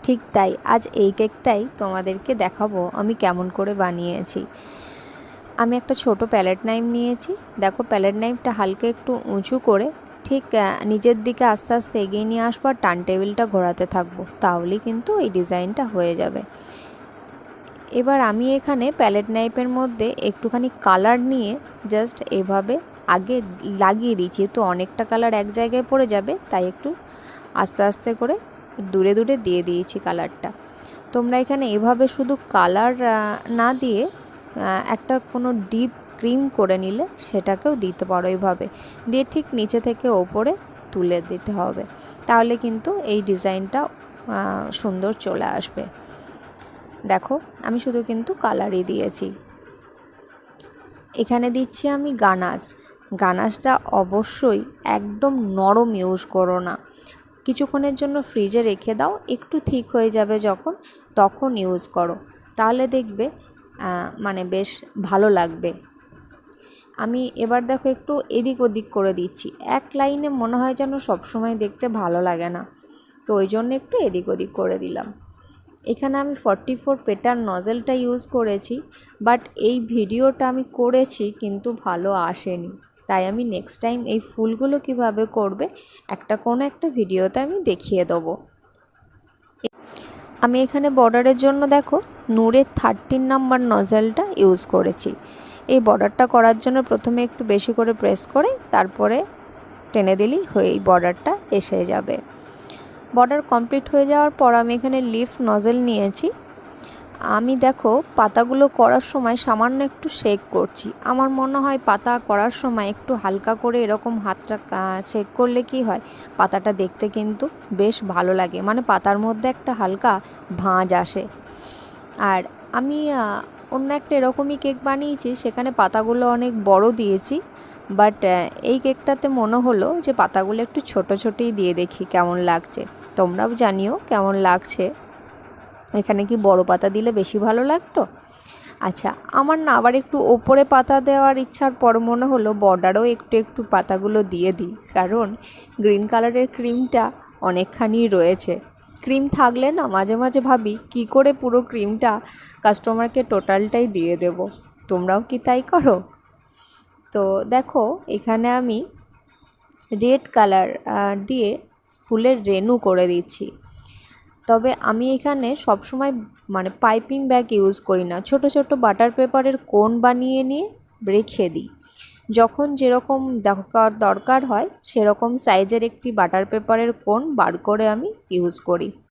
ঠিক তাই, আজ এই কেকটাই তোমাদেরকে দেখাবো আমি কেমন করে বানিয়েছি। আমি একটা ছোট প্যালেট নাইফ নিয়েছি। দেখো, প্যালেট নাইফটা হালকা একটু উঁচু করে ঠিক নিজের দিকে আস্তে আস্তে এগিয়ে নিয়ে আসবো আর টার্ন টেবিলটা ঘোরাতে থাকবো, তাহলেই কিন্তু এই ডিজাইনটা হয়ে যাবে। এবার আমি এখানে প্যালেট নাইফের মধ্যে একটুখানি কালার নিয়ে জাস্ট এভাবে আগে লাগিয়ে দিচ্ছি, তো অনেকটা কালার এক জায়গায় পড়ে যাবে, তাই একটু আস্তে আস্তে করে দূরে দূরে দিয়ে দিয়েছি কালারটা। তোমরা এখানে এভাবে শুধু কালার না দিয়ে একটা কোনো ডিপ ক্রিম করে নিলে সেটাকেও দিতে পারো। এইভাবে দিয়ে ঠিক নিচে থেকে ওপরে তুলে দিতে হবে, তাহলে কিন্তু এই ডিজাইনটা সুন্দর চলে আসবে। দেখো, আমি শুধু কিন্তু কালারই দিয়েছি। এখানে দিচ্ছি আমি গানাশ। গানাশটা অবশ্যই একদম নরম ইউজ করো না, কিছুক্ষণের জন্য ফ্রিজে রেখে দাও, একটু ঠিক হয়ে যাবে যখন, তখন ইউজ করো, তাহলে দেখবে মানে বেশ ভালো লাগবে। আমি এবার দেখো একটু এদিক ওদিক করে দিচ্ছি, এক লাইনে মনে হয় যেন সবসময় দেখতে ভালো লাগে না, তো ওই জন্য একটু এদিক ওদিক করে দিলাম। এখানে আমি 44 পেটার নজেলটা ইউজ করেছি, বাট এই ভিডিওটা আমি করেছি কিন্তু ভালো আসেনি, তাই আমি নেক্সট টাইম এই ফুলগুলো কিভাবে করবে কোনো একটা ভিডিওতে আমি দেখিয়ে দেবো। আমি এখানে বর্ডারের জন্য দেখো নূরের 13 নাম্বার নজেলটা ইউজ করেছি। এই বর্ডারটা করার জন্য প্রথমে একটু বেশি করে প্রেস করে তারপরে টেনে দিলেই হয়ে এই বর্ডারটা এসে যাবে। বর্ডার কমপ্লিট হয়ে যাওয়ার পর আমি এখানে লিফ নজেল নিয়েছি। আমি দেখো পাতাগুলো করার সময় সামান্য একটু শেক করছি। আমার মনে হয় পাতা করার সময় একটু হালকা করে এরকম হাতটা শেক করলে কি হয়, পাতাটা দেখতে কিন্তু বেশ ভালো লাগে, মানে পাতার মধ্যে একটা হালকা ভাঁজ আসে। আর আমি অন্য একটা এরকমই কেক বানিয়েছি, সেখানে পাতাগুলো অনেক বড় দিয়েছি, বাট এই কেকটাতে মনে হলো যে পাতাগুলো একটু ছোট ছোটই দিয়ে দেখি কেমন লাগছে। তোমরাও জানিও কেমন লাগছে, এখানে কি বড় পাতা দিলে বেশি ভালো লাগতো? আচ্ছা, আমার না আবার একটু ওপরে পাতা দেওয়ার ইচ্ছার পর মনে হলো বর্ডারও একটু একটু পাতাগুলো দিয়ে দিই, কারণ গ্রিন কালারের ক্রিমটা অনেকখানি রয়েছে। ক্রিম থাকলে না মাঝে মাঝে ভাবি কি করে পুরো ক্রিমটা কাস্টমারকে টোটালটাই দিয়ে দেব। তোমরাও কি তাই করো? তো দেখো, এখানে আমি রেড কালার দিয়ে ফুলের রেনু করে দিচ্ছি। তবে আমি এখানে সবসময় মানে পাইপিং ব্যাগ ইউজ করি না, ছোট ছোট বাটার পেপারের কোন বানিয়ে নিয়ে রেখে দিই। যখন যেরকম দরকার হয় সেরকম সাইজের একটি বাটার পেপারের কোন বার করে আমি ইউজ করি।